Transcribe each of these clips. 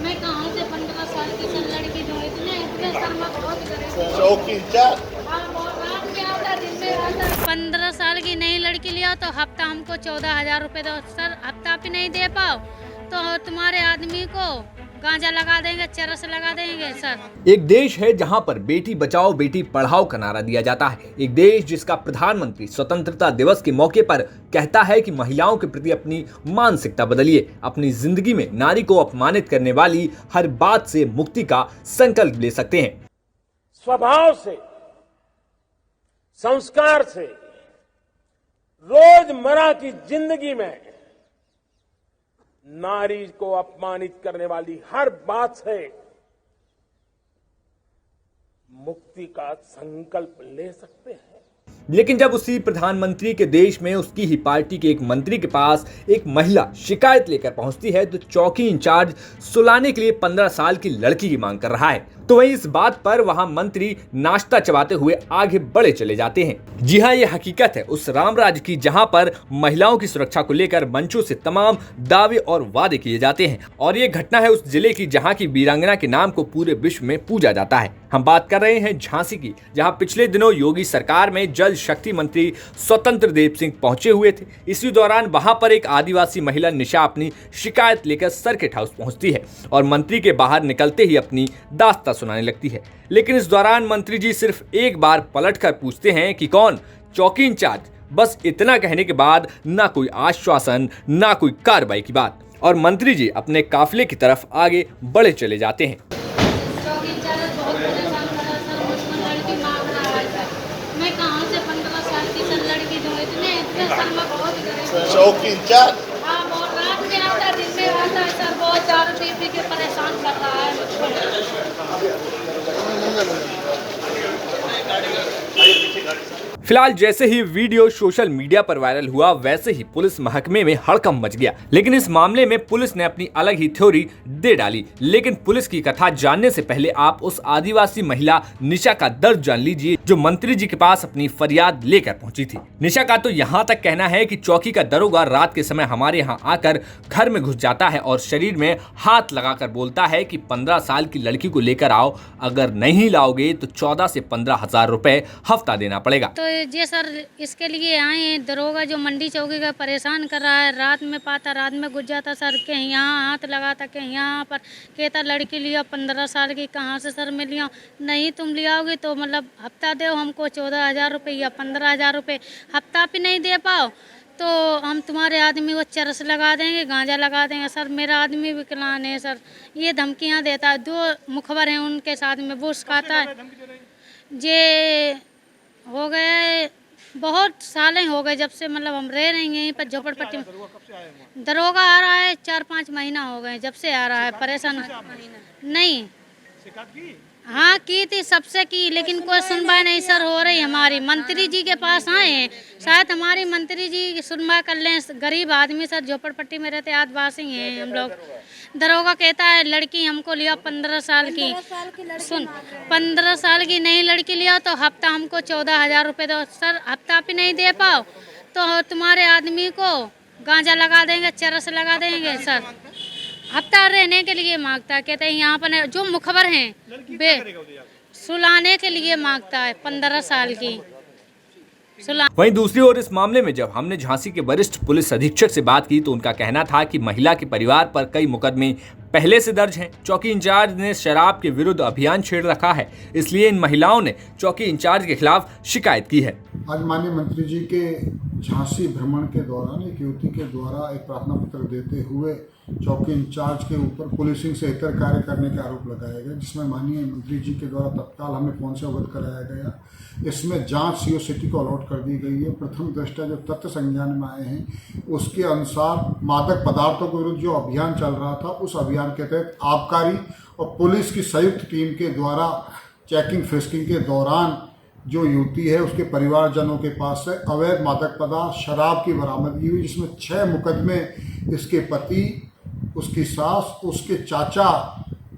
मैं कहाँ से 15 साल की सर लड़की दूँ, इतने शर्मा बहुत करे। चौकी चार। हाँ, रात में आता, दिन में आता। 15 साल की नई लड़की लिया तो हफ्ता हमको 14,000 रुपये दो। सर हफ्ता भी नहीं दे पाओ तो तुम्हारे आदमी को गांजा लगा देंगे, चरस लगा देंगे सर। एक देश है जहां पर बेटी बचाओ बेटी पढ़ाओ का नारा दिया जाता है। एक देश जिसका प्रधानमंत्री स्वतंत्रता दिवस के मौके पर कहता है कि महिलाओं के प्रति अपनी मानसिकता बदलिए, अपनी जिंदगी में नारी को अपमानित करने वाली हर बात से मुक्ति का संकल्प ले सकते हैं। स्वभाव से, संस्कार से, रोजमर्रा की जिंदगी में नारी को अपमानित करने वाली हर बात से मुक्ति का संकल्प ले सकते हैं। लेकिन जब उसी प्रधानमंत्री के देश में उसकी ही पार्टी के एक मंत्री के पास एक महिला शिकायत लेकर पहुंचती है तो चौकी इंचार्ज सुलाने के लिए 15 साल की लड़की की मांग कर रहा है, तो वहीं इस बात पर वहां मंत्री नाश्ता चबाते हुए आगे बढ़े चले जाते हैं। जी हाँ, ये हकीकत है उस रामराज की जहां पर महिलाओं की सुरक्षा को लेकर मंचों से तमाम दावे और वादे किए जाते हैं। और ये घटना है उस जिले की जहां की वीरांगना के नाम को पूरे विश्व में पूजा जाता है। हम बात कर रहे हैं झांसी की, जहां पिछले दिनों योगी सरकार में जल शक्ति मंत्री स्वतंत्र देव सिंह पहुंचे हुए थे। इसी दौरान वहां पर एक आदिवासी महिला निशा अपनी शिकायत लेकर सर्किट हाउस पहुंचती है और मंत्री के बाहर निकलते ही अपनी दास्तां सुनाने लगती है। लेकिन इस दौरान मंत्री जी सिर्फ एक बार पलटकर पूछते हैं कि कौन चौकी इंचार्ज। बस इतना कहने के बाद ना कोई आश्वासन, ना कोई कार्रवाई की बात, और मंत्री जी अपने काफिले की तरफ आगे बढ़े चले जाते हैं। चौकी इंचार्ज बहुत परेशान कर रहा है सर, मुझको लड़की मांग रहा है सर। मैं कहाँ से 15 साल की सर लड़की दूँ, इतने शर्मा बहुत करे। चौकी चार। हाँ, बहुत रात में आता, दिन में आता है सर। बहुत दारू पी के परेशान कर रहा है मुझको। फिलहाल जैसे ही वीडियो सोशल मीडिया पर वायरल हुआ वैसे ही पुलिस महकमे में हड़कंप मच गया। लेकिन इस मामले में पुलिस ने अपनी अलग ही थ्योरी दे डाली। लेकिन पुलिस की कथा जानने से पहले आप उस आदिवासी महिला निशा का दर्द जान लीजिए जो मंत्री जी के पास अपनी फरियाद लेकर पहुंची थी। निशा का तो यहाँ तक कहना है कि चौकी का दरोगा रात के समय हमारे यहाँ आकर घर में घुस जाता है और शरीर में हाथ लगाकर बोलता है कि 15 साल की लड़की को लेकर आओ, अगर नहीं लाओगे तो 14 से 15,000 रुपए हफ्ता देना पड़ेगा। तो ये सर इसके लिए आए हैं, दरोगा जो मंडी चौकी का परेशान कर रहा है। रात में पाता, रात में घुस जाता सर, कहीं यहाँ हाथ लगाता, कहीं यहाँ पर कहता लड़की लिया 15 साल की। कहाँ से सर मैं लिया? नहीं तुम लियाओगे तो मतलब हफ्ता दो हमको 14,000 रुपये या 15,000 रुपये। हफ्ता भी नहीं दे पाओ तो हम तुम्हारे आदमी को चरस लगा देंगे, गांजा लगा देंगे। सर मेरा आदमी विकलांग है सर, ये धमकियाँ देता है। 2 मुखबर हैं उनके साथ में, वो सिखाता है। ये हो गए बहुत सालें हो गए जब से मतलब हम रह रहे हैं यहीं पर झोपड़पट्टी में। दरोगा आ रहा है 4-5 महीना हो गए जब से आ रहा है, परेशान। नहीं हाँ की थी, सबसे की, लेकिन कोई सुनवाई नहीं सर हो रही। हमारी मंत्री जी के पास आए हैं, शायद हमारी मंत्री जी सुनवाई कर लें। गरीब आदमी सर, झोपड़पट्टी में रहते आदिवासी हैं हम लोग। दरोगा कहता है लड़की हमको लिया 15 साल की। सुन, 15 साल की नई लड़की लिया तो हफ्ता हमको 14,000 रुपये दो। सर हफ्ता भी नहीं दे पाओ तो तुम्हारे आदमी को गांजा लगा देंगे, चरस लगा देंगे। सर हफ्ता रहने के लिए मांगता है, कहते हैं यहाँ पर जो मुखबर हैं बे सुलाने के लिए मांगता है 15 साल की। वहीं दूसरी ओर इस मामले में जब हमने झांसी के वरिष्ठ पुलिस अधीक्षक से बात की तो उनका कहना था कि महिला के परिवार पर कई मुकदमे पहले से दर्ज हैं। चौकी इंचार्ज ने शराब के विरुद्ध अभियान छेड़ रखा है, इसलिए इन महिलाओं ने चौकी इंचार्ज के खिलाफ शिकायत की है। आज माननीय मंत्री जी के झांसी भ्रमण के दौरान एक युवती के द्वारा एक प्रार्थना पत्र देते हुए चौकी इंचार्ज के ऊपर पुलिसिंग से इतर कार्य करने का आरोप लगाया गया, जिसमें माननीय मंत्री जी के द्वारा तत्काल हमें फोन से अवगत कराया गया। इसमें जांच सीओ सिटी को अलॉट कर दी गई है। प्रथम दृष्टया जो तथ्य संज्ञान में आए हैं उसके अनुसार मादक पदार्थों के विरुद्ध जो अभियान चल रहा था उस अभियान के तहत आबकारी और पुलिस की संयुक्त टीम के द्वारा चेकिंग फ्रिस्किंग के दौरान जो युवती है उसके परिवारजनों के पास से अवैध मादक पदार्थ शराब की बरामदगी हुई, जिसमें 6 मुकदमे इसके पति, उसकी सास, उसके चाचा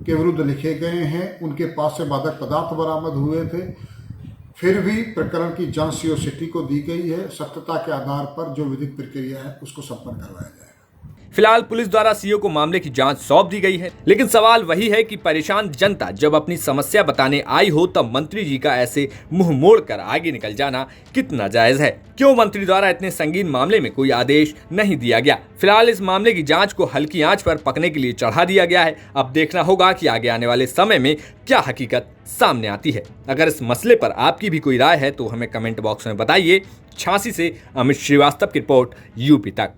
के विरुद्ध लिखे गए हैं। उनके पास से मादक पदार्थ बरामद हुए थे। फिर भी प्रकरण की जांच सीओ सिटी को दी गई है। सत्यता के आधार पर जो विधिक प्रक्रिया है उसको संपन्न करवाया जाएगा। फिलहाल पुलिस द्वारा सीओ को मामले की जांच सौंप दी गई है, लेकिन सवाल वही है कि परेशान जनता जब अपनी समस्या बताने आई हो तब मंत्री जी का ऐसे मुंह मोड़कर आगे निकल जाना कितना जायज है? क्यों मंत्री द्वारा इतने संगीन मामले में कोई आदेश नहीं दिया गया? फिलहाल इस मामले की जांच को हल्की आंच पर पकने के लिए चढ़ा दिया गया है। अब देखना होगा कि आगे आने वाले समय में क्या हकीकत सामने आती है। अगर इस मसले पर आपकी भी कोई राय है तो हमें कमेंट बॉक्स में बताइए। झांसी से अमित श्रीवास्तव की रिपोर्ट, यूपी तक।